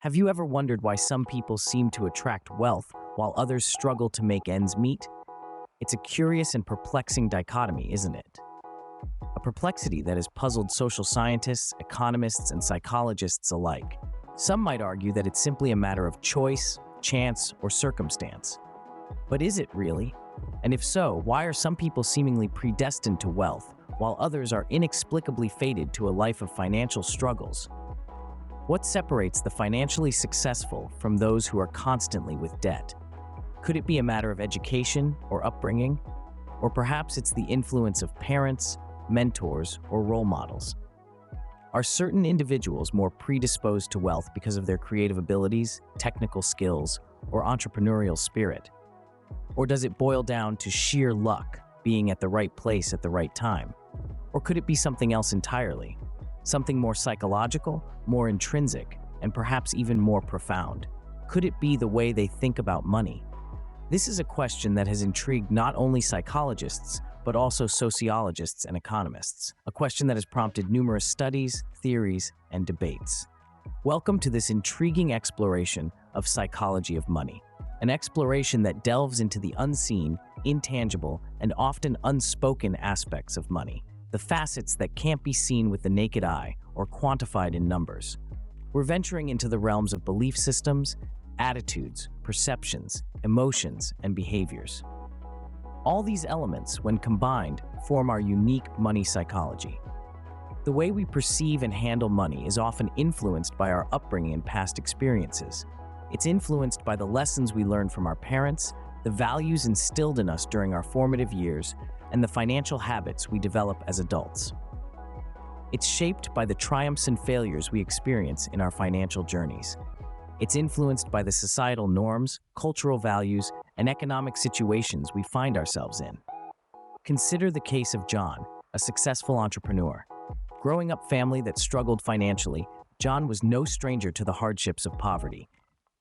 Have you ever wondered why some people seem to attract wealth while others struggle to make ends meet? It's a curious and perplexing dichotomy, isn't it? A perplexity that has puzzled social scientists, economists, and psychologists alike. Some might argue that it's simply a matter of choice, chance, or circumstance. But is it really? And if so, why are some people seemingly predestined to wealth, while others are inexplicably fated to a life of financial struggles? What separates the financially successful from those who are constantly with debt? Could it be a matter of education or upbringing? Or perhaps it's the influence of parents, mentors, or role models? Are certain individuals more predisposed to wealth because of their creative abilities, technical skills, or entrepreneurial spirit? Or does it boil down to sheer luck, being at the right place at the right time? Or could it be something else entirely? Something more psychological, more intrinsic, and perhaps even more profound? Could it be the way they think about money? This is a question that has intrigued not only psychologists, but also sociologists and economists, a question that has prompted numerous studies, theories, and debates. Welcome to this intriguing exploration of psychology of money, an exploration that delves into the unseen, intangible, and often unspoken aspects of money, the facets that can't be seen with the naked eye or quantified in numbers. We're venturing into the realms of belief systems, attitudes, perceptions, emotions, and behaviors. All these elements, when combined, form our unique money psychology. The way we perceive and handle money is often influenced by our upbringing and past experiences. It's influenced by the lessons we learned from our parents, the values instilled in us during our formative years, and the financial habits we develop as adults. It's shaped by the triumphs and failures we experience in our financial journeys. It's influenced by the societal norms, cultural values, and economic situations we find ourselves in. Consider the case of John, a successful entrepreneur. Growing up family that struggled financially, John was no stranger to the hardships of poverty.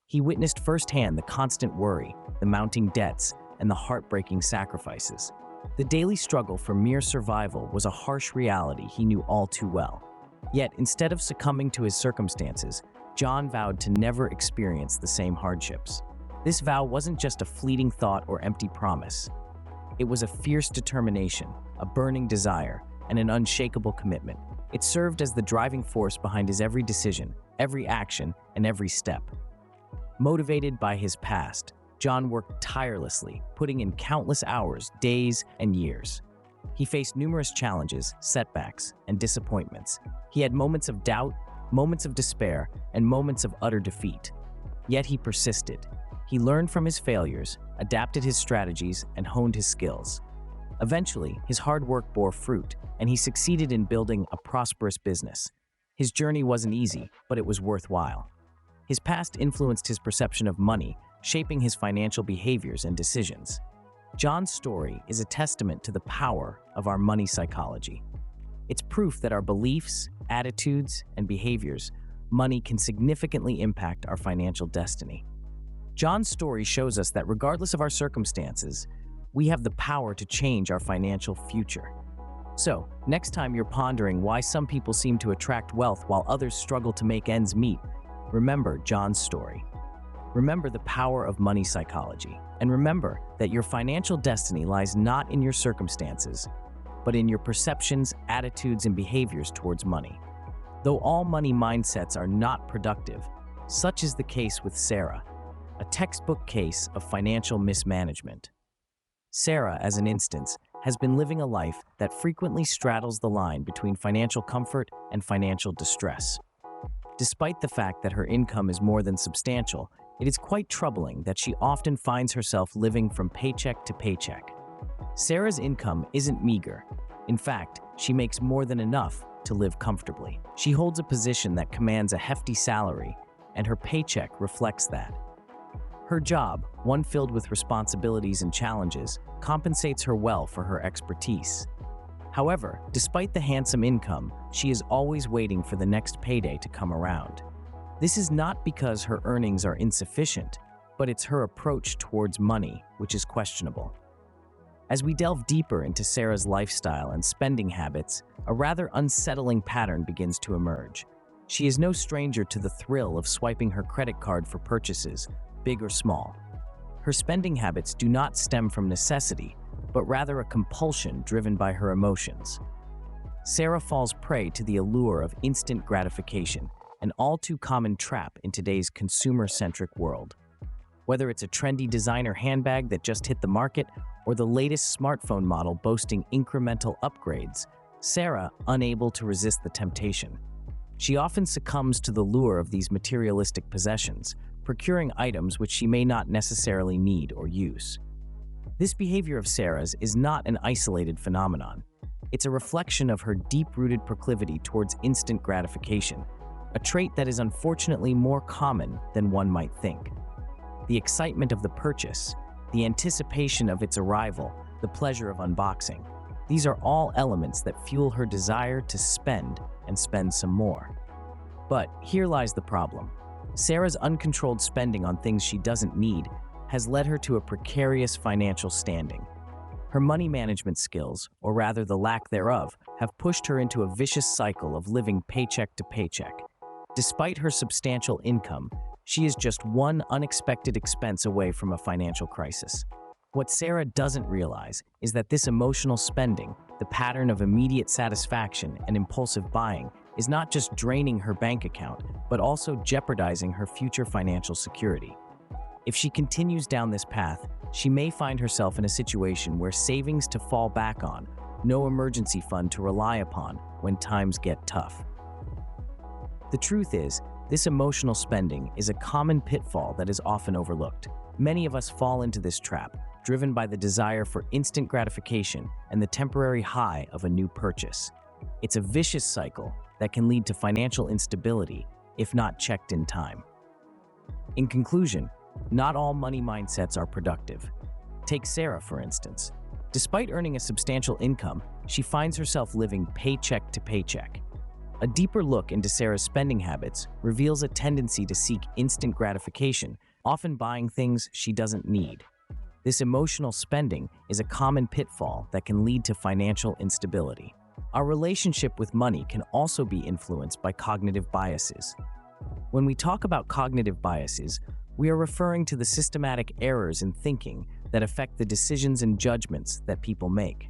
He witnessed firsthand the constant worry, the mounting debts, and the heartbreaking sacrifices. The daily struggle for mere survival was a harsh reality he knew all too well. Yet, instead of succumbing to his circumstances, John vowed to never experience the same hardships. This vow wasn't just a fleeting thought or empty promise. It was a fierce determination, a burning desire, and an unshakable commitment. It served as the driving force behind his every decision, every action, and every step. Motivated by his past, John worked tirelessly, putting in countless hours, days, and years. He faced numerous challenges, setbacks, and disappointments. He had moments of doubt, moments of despair, and moments of utter defeat. Yet he persisted. He learned from his failures, adapted his strategies, and honed his skills. Eventually, his hard work bore fruit, and he succeeded in building a prosperous business. His journey wasn't easy, but it was worthwhile. His past influenced his perception of money, shaping his financial behaviors and decisions. John's story is a testament to the power of our money psychology. It's proof that our beliefs, attitudes, and behaviors, money can significantly impact our financial destiny. John's story shows us that regardless of our circumstances, we have the power to change our financial future. So, next time you're pondering why some people seem to attract wealth while others struggle to make ends meet, remember John's story. Remember the power of money psychology, and remember that your financial destiny lies not in your circumstances, but in your perceptions, attitudes, and behaviors towards money. Though all money mindsets are not productive, such is the case with Sarah, a textbook case of financial mismanagement. Sarah, as an instance, has been living a life that frequently straddles the line between financial comfort and financial distress. Despite the fact that her income is more than substantial, it is quite troubling that she often finds herself living from paycheck to paycheck. Sarah's income isn't meager. In fact, she makes more than enough to live comfortably. She holds a position that commands a hefty salary, and her paycheck reflects that. Her job, one filled with responsibilities and challenges, compensates her well for her expertise. However, despite the handsome income, she is always waiting for the next payday to come around. This is not because her earnings are insufficient, but it's her approach towards money which is questionable. As we delve deeper into Sarah's lifestyle and spending habits, a rather unsettling pattern begins to emerge. She is no stranger to the thrill of swiping her credit card for purchases, big or small. Her spending habits do not stem from necessity, but rather a compulsion driven by her emotions. Sarah falls prey to the allure of instant gratification, an all-too-common trap in today's consumer-centric world. Whether it's a trendy designer handbag that just hit the market or the latest smartphone model boasting incremental upgrades, Sarah, unable to resist the temptation. She often succumbs to the lure of these materialistic possessions, procuring items which she may not necessarily need or use. This behavior of Sarah's is not an isolated phenomenon. It's a reflection of her deep-rooted proclivity towards instant gratification, a trait that is unfortunately more common than one might think. The excitement of the purchase, the anticipation of its arrival, the pleasure of unboxing, these are all elements that fuel her desire to spend and spend some more. But here lies the problem. Sarah's uncontrolled spending on things she doesn't need has led her to a precarious financial standing. Her money management skills, or rather the lack thereof, have pushed her into a vicious cycle of living paycheck to paycheck. Despite her substantial income, she is just one unexpected expense away from a financial crisis. What Sarah doesn't realize is that this emotional spending, the pattern of immediate satisfaction and impulsive buying, is not just draining her bank account, but also jeopardizing her future financial security. If she continues down this path, she may find herself in a situation where savings to fall back on, no emergency fund to rely upon when times get tough. The truth is, this emotional spending is a common pitfall that is often overlooked. Many of us fall into this trap, driven by the desire for instant gratification and the temporary high of a new purchase. It's a vicious cycle that can lead to financial instability if not checked in time. In conclusion, not all money mindsets are productive. Take Sarah, for instance. Despite earning a substantial income, she finds herself living paycheck to paycheck. A deeper look into Sarah's spending habits reveals a tendency to seek instant gratification, often buying things she doesn't need. This emotional spending is a common pitfall that can lead to financial instability. Our relationship with money can also be influenced by cognitive biases. When we talk about cognitive biases, we are referring to the systematic errors in thinking that affect the decisions and judgments that people make.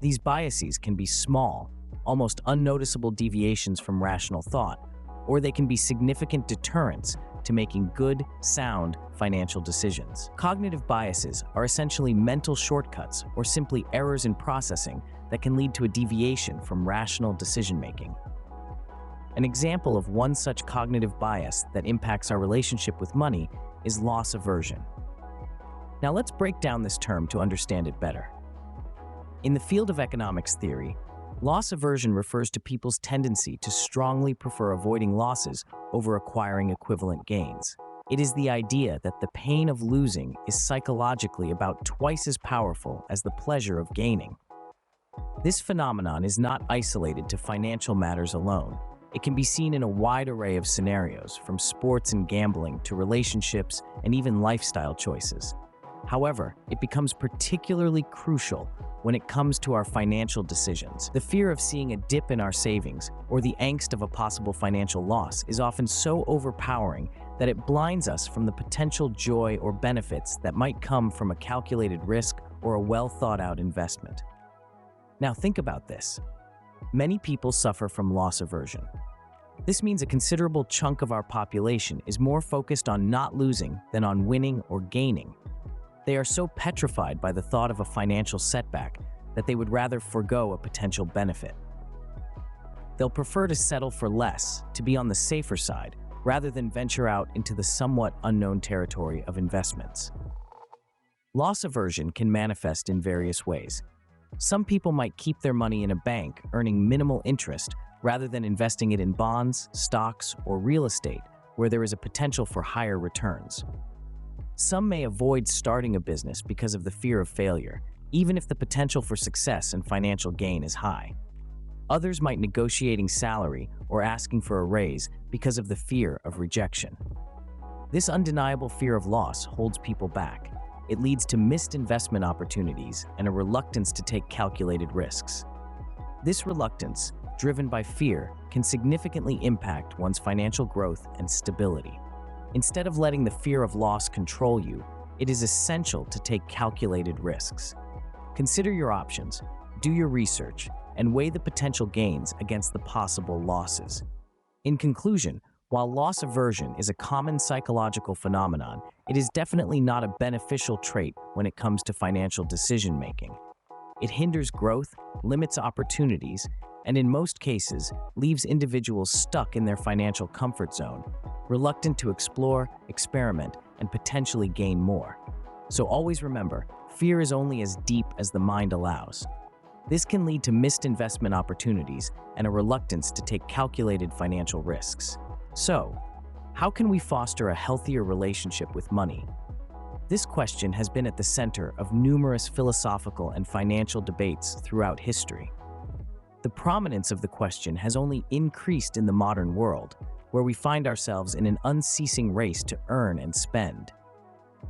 These biases can be small, almost unnoticeable deviations from rational thought, or they can be significant deterrents to making good, sound financial decisions. Cognitive biases are essentially mental shortcuts or simply errors in processing that can lead to a deviation from rational decision-making. An example of one such cognitive bias that impacts our relationship with money is loss aversion. Now let's break down this term to understand it better. In the field of economics theory, loss aversion refers to people's tendency to strongly prefer avoiding losses over acquiring equivalent gains. It is the idea that the pain of losing is psychologically about twice as powerful as the pleasure of gaining. This phenomenon is not isolated to financial matters alone. It can be seen in a wide array of scenarios, from sports and gambling to relationships and even lifestyle choices. However, it becomes particularly crucial when it comes to our financial decisions. The fear of seeing a dip in our savings or the angst of a possible financial loss is often so overpowering that it blinds us from the potential joy or benefits that might come from a calculated risk or a well-thought-out investment. Now think about this. Many people suffer from loss aversion. This means a considerable chunk of our population is more focused on not losing than on winning or gaining. They are so petrified by the thought of a financial setback that they would rather forego a potential benefit. They'll prefer to settle for less, to be on the safer side, rather than venture out into the somewhat unknown territory of investments. Loss aversion can manifest in various ways. Some people might keep their money in a bank, earning minimal interest, rather than investing it in bonds, stocks, or real estate, where there is a potential for higher returns. Some may avoid starting a business because of the fear of failure, even if the potential for success and financial gain is high. Others might negotiating salary or asking for a raise because of the fear of rejection. This undeniable fear of loss holds people back. It leads to missed investment opportunities and a reluctance to take calculated risks. This reluctance, driven by fear, can significantly impact one's financial growth and stability. Instead of letting the fear of loss control you, it is essential to take calculated risks. Consider your options, do your research, and weigh the potential gains against the possible losses. In conclusion, while loss aversion is a common psychological phenomenon, it is definitely not a beneficial trait when it comes to financial decision-making. It hinders growth, limits opportunities, and in most cases, leaves individuals stuck in their financial comfort zone, reluctant to explore, experiment, and potentially gain more. So always remember, fear is only as deep as the mind allows. This can lead to missed investment opportunities and a reluctance to take calculated financial risks. So, how can we foster a healthier relationship with money? This question has been at the center of numerous philosophical and financial debates throughout history. The prominence of the question has only increased in the modern world, where we find ourselves in an unceasing race to earn and spend.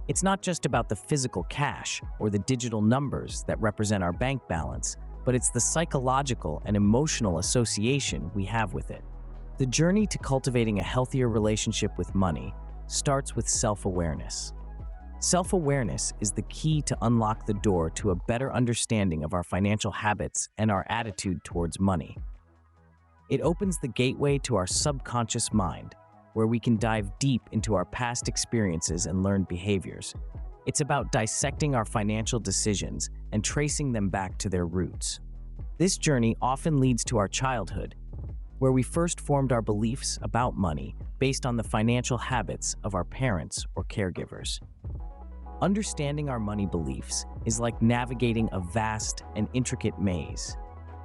It's not just about the physical cash or the digital numbers that represent our bank balance, but it's the psychological and emotional association we have with it. The journey to cultivating a healthier relationship with money starts with self-awareness. Self-awareness is the key to unlock the door to a better understanding of our financial habits and our attitude towards money. It opens the gateway to our subconscious mind, where we can dive deep into our past experiences and learned behaviors. It's about dissecting our financial decisions and tracing them back to their roots. This journey often leads to our childhood, where we first formed our beliefs about money based on the financial habits of our parents or caregivers. Understanding our money beliefs is like navigating a vast and intricate maze.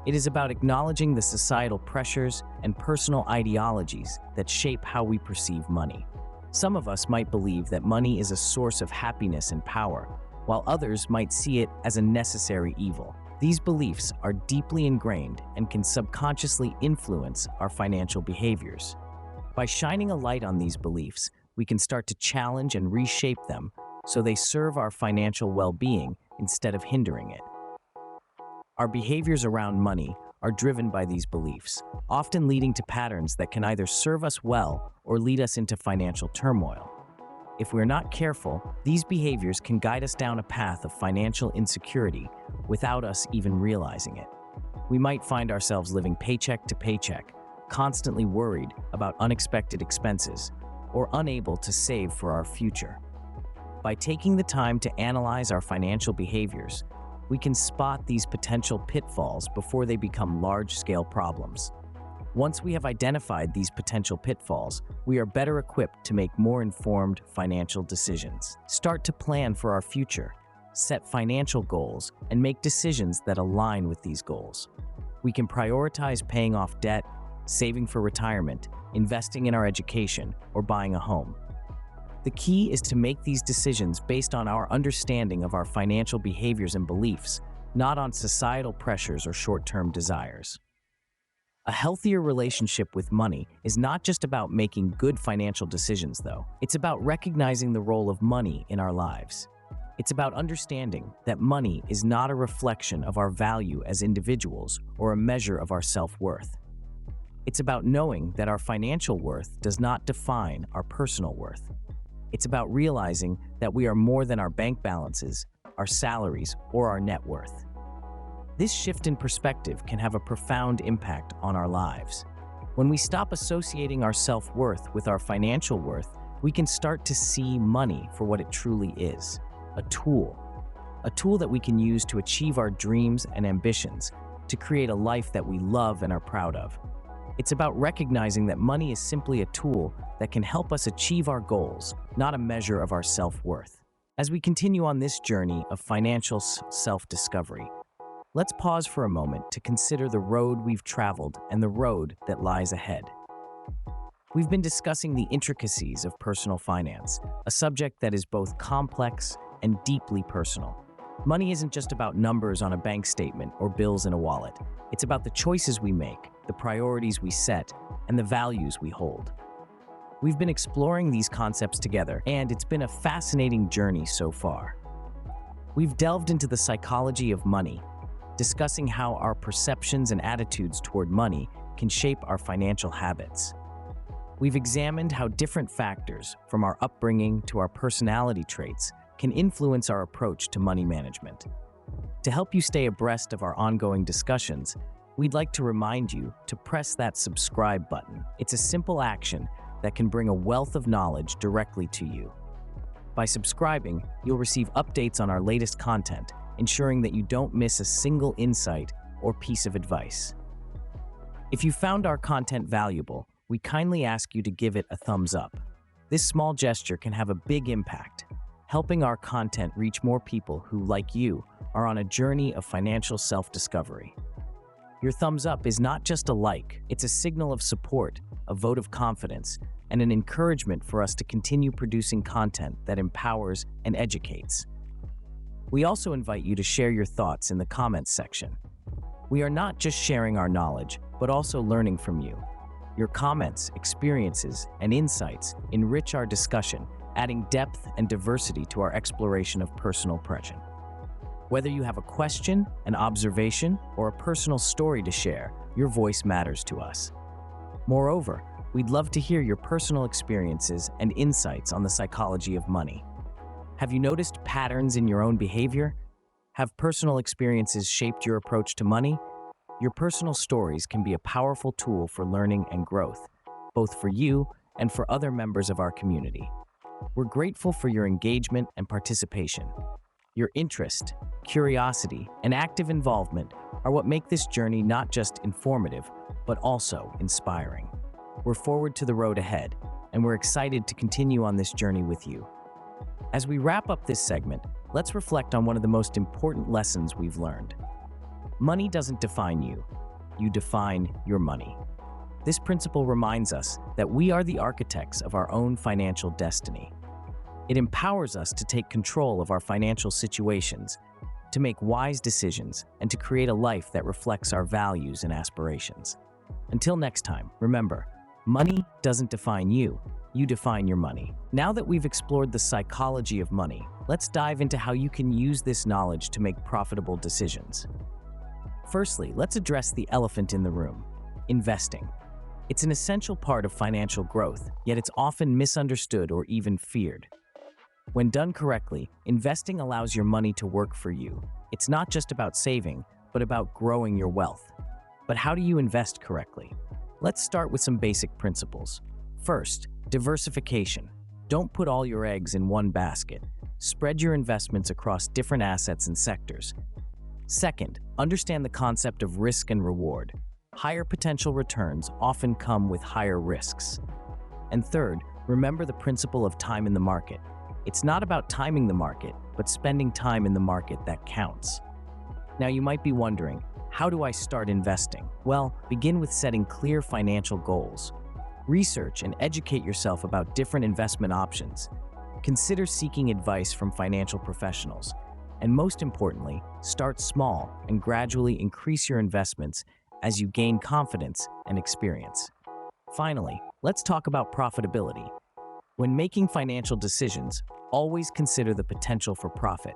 It is about acknowledging the societal pressures and personal ideologies that shape how we perceive money. Some of us might believe that money is a source of happiness and power, while others might see it as a necessary evil. These beliefs are deeply ingrained and can subconsciously influence our financial behaviors. By shining a light on these beliefs, we can start to challenge and reshape them so they serve our financial well-being instead of hindering it. Our behaviors around money are driven by these beliefs, often leading to patterns that can either serve us well or lead us into financial turmoil. If we're not careful, these behaviors can guide us down a path of financial insecurity without us even realizing it. We might find ourselves living paycheck to paycheck, constantly worried about unexpected expenses, or unable to save for our future. By taking the time to analyze our financial behaviors, we can spot these potential pitfalls before they become large-scale problems. Once we have identified these potential pitfalls, we are better equipped to make more informed financial decisions. Start to plan for our future, set financial goals, and make decisions that align with these goals. We can prioritize paying off debt, saving for retirement, investing in our education, or buying a home. The key is to make these decisions based on our understanding of our financial behaviors and beliefs, not on societal pressures or short-term desires. A healthier relationship with money is not just about making good financial decisions, though. It's about recognizing the role of money in our lives. It's about understanding that money is not a reflection of our value as individuals or a measure of our self-worth. It's about knowing that our financial worth does not define our personal worth. It's about realizing that we are more than our bank balances, our salaries, or our net worth. This shift in perspective can have a profound impact on our lives. When we stop associating our self-worth with our financial worth, we can start to see money for what it truly is, a tool that we can use to achieve our dreams and ambitions, to create a life that we love and are proud of. It's about recognizing that money is simply a tool that can help us achieve our goals, not a measure of our self-worth. As we continue on this journey of financial self-discovery, let's pause for a moment to consider the road we've traveled and the road that lies ahead. We've been discussing the intricacies of personal finance, a subject that is both complex and deeply personal. Money isn't just about numbers on a bank statement or bills in a wallet. It's about the choices we make, the priorities we set, and the values we hold. We've been exploring these concepts together, and it's been a fascinating journey so far. We've delved into the psychology of money, discussing how our perceptions and attitudes toward money can shape our financial habits. We've examined how different factors, from our upbringing to our personality traits, can influence our approach to money management. To help you stay abreast of our ongoing discussions, we'd like to remind you to press that subscribe button. It's a simple action that can bring a wealth of knowledge directly to you. By subscribing, you'll receive updates on our latest content, ensuring that you don't miss a single insight or piece of advice. If you found our content valuable, we kindly ask you to give it a thumbs up. This small gesture can have a big impact, helping our content reach more people who, like you, are on a journey of financial self-discovery. Your thumbs up is not just a like, it's a signal of support, a vote of confidence, and an encouragement for us to continue producing content that empowers and educates. We also invite you to share your thoughts in the comments section. We are not just sharing our knowledge, but also learning from you. Your comments, experiences, and insights enrich our discussion, adding depth and diversity to our exploration of personal progression. Whether you have a question, an observation, or a personal story to share, your voice matters to us. Moreover, we'd love to hear your personal experiences and insights on the psychology of money. Have you noticed patterns in your own behavior? Have personal experiences shaped your approach to money? Your personal stories can be a powerful tool for learning and growth, both for you and for other members of our community. We're grateful for your engagement and participation. Your interest, curiosity, and active involvement are what make this journey not just informative, but also inspiring. We're forward to the road ahead, and we're excited to continue on this journey with you. As we wrap up this segment, let's reflect on one of the most important lessons we've learned. Money doesn't define you. You define your money. This principle reminds us that we are the architects of our own financial destiny. It empowers us to take control of our financial situations, to make wise decisions, and to create a life that reflects our values and aspirations. Until next time, remember, money doesn't define you. You define your money. Now that we've explored the psychology of money, let's dive into how you can use this knowledge to make profitable decisions. Firstly, let's address the elephant in the room: investing. It's an essential part of financial growth, yet it's often misunderstood or even feared. When done correctly, investing allows your money to work for you. It's not just about saving, but about growing your wealth. But how do you invest correctly? Let's start with some basic principles. First, diversification. Don't put all your eggs in one basket. Spread your investments across different assets and sectors. Second, understand the concept of risk and reward. Higher potential returns often come with higher risks. And third, remember the principle of time in the market. It's not about timing the market, but spending time in the market that counts. Now you might be wondering, how do I start investing? Well, begin with setting clear financial goals. Research and educate yourself about different investment options. Consider seeking advice from financial professionals. And most importantly, start small and gradually increase your investments as you gain confidence and experience. Finally, let's talk about profitability. When making financial decisions, always consider the potential for profit.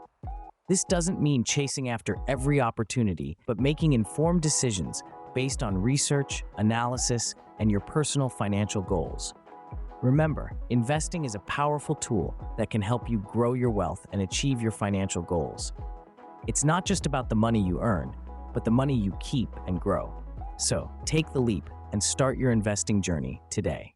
This doesn't mean chasing after every opportunity, but making informed decisions based on research, analysis, and your personal financial goals. Remember, investing is a powerful tool that can help you grow your wealth and achieve your financial goals. It's not just about the money you earn, but the money you keep and grow. So, take the leap and start your investing journey today.